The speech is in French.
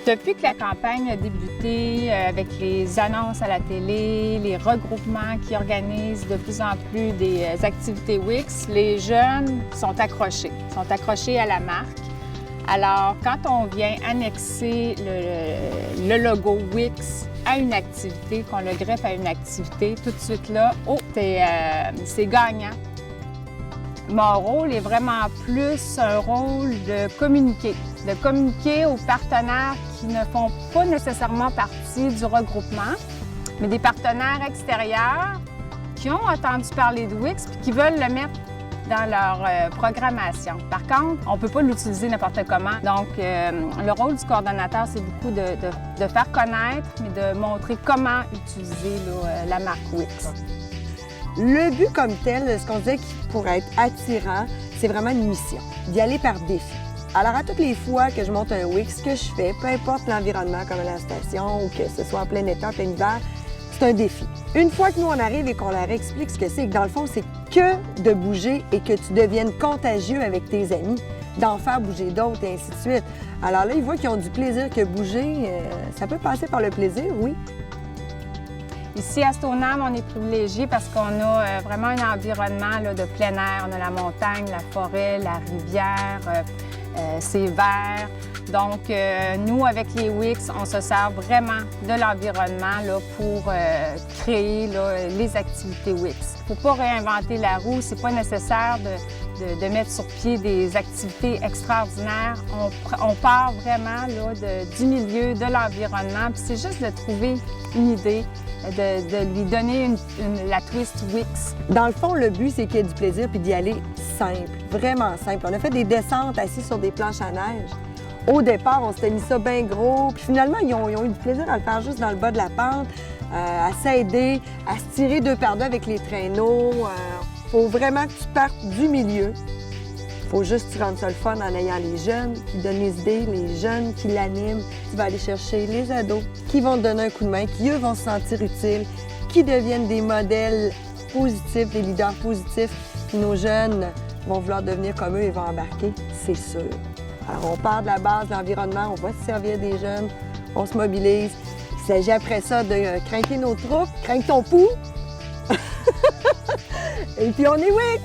Depuis que la campagne a débuté, avec les annonces à la télé, les regroupements qui organisent de plus en plus des activités Wix, les jeunes sont accrochés à la marque. Alors, quand on vient annexer le logo Wix à une activité, qu'on le greffe à une activité, tout de suite là, c'est gagnant. Mon rôle est vraiment plus un rôle de communiquer aux partenaires qui ne font pas nécessairement partie du regroupement, mais des partenaires extérieurs qui ont entendu parler de Wix et qui veulent le mettre dans leur programmation. Par contre, on ne peut pas l'utiliser n'importe comment. Donc, le rôle du coordonnateur, c'est beaucoup de faire connaître, mais de montrer comment utiliser la marque Wix. Le but comme tel, ce qu'on disait qui pourrait être attirant, c'est vraiment une mission, d'y aller par défi. Alors, à toutes les fois que je monte un Wix, ce que je fais, peu importe l'environnement, comme à la station ou que ce soit en plein été, en plein hiver, c'est un défi. Une fois que nous, on arrive et qu'on leur explique ce que c'est, que dans le fond, c'est que de bouger et que tu deviennes contagieux avec tes amis, d'en faire bouger d'autres et ainsi de suite. Alors là, ils voient qu'ils ont du plaisir que bouger. Ça peut passer par le plaisir, oui. Ici, à Stoneham, on est privilégié parce qu'on a vraiment un environnement là, de plein air. On a la montagne, la forêt, la rivière, c'est vert. Donc, nous, avec les Wix, on se sert vraiment de l'environnement là, pour créer là, les activités Wix. Il ne faut pas réinventer la roue, c'est pas nécessaire de mettre sur pied des activités extraordinaires. On part vraiment là, du milieu, de l'environnement, puis c'est juste de trouver une idée, de lui donner la twist Wix. Dans le fond, le but, c'est qu'il y ait du plaisir puis d'y aller simple, vraiment simple. On a fait des descentes assis sur des planches à neige. Au départ, on s'était mis ça bien gros. Puis finalement, ils ont eu du plaisir à le faire juste dans le bas de la pente, à s'aider, à se tirer deux par deux avec les traîneaux. Faut vraiment que tu partes du milieu. Faut juste que tu rendes ça le fun en ayant les jeunes qui donnent les idées, les jeunes qui l'animent. Tu vas aller chercher les ados qui vont te donner un coup de main, qui eux vont se sentir utiles, qui deviennent des modèles positifs, des leaders positifs. Puis nos jeunes vont vouloir devenir comme eux et vont embarquer, c'est sûr. Alors, on part de la base de l'environnement, on va se servir des jeunes, on se mobilise. Il s'agit après ça de craquer nos troupes, craque ton pouls. Et puis on est Wix!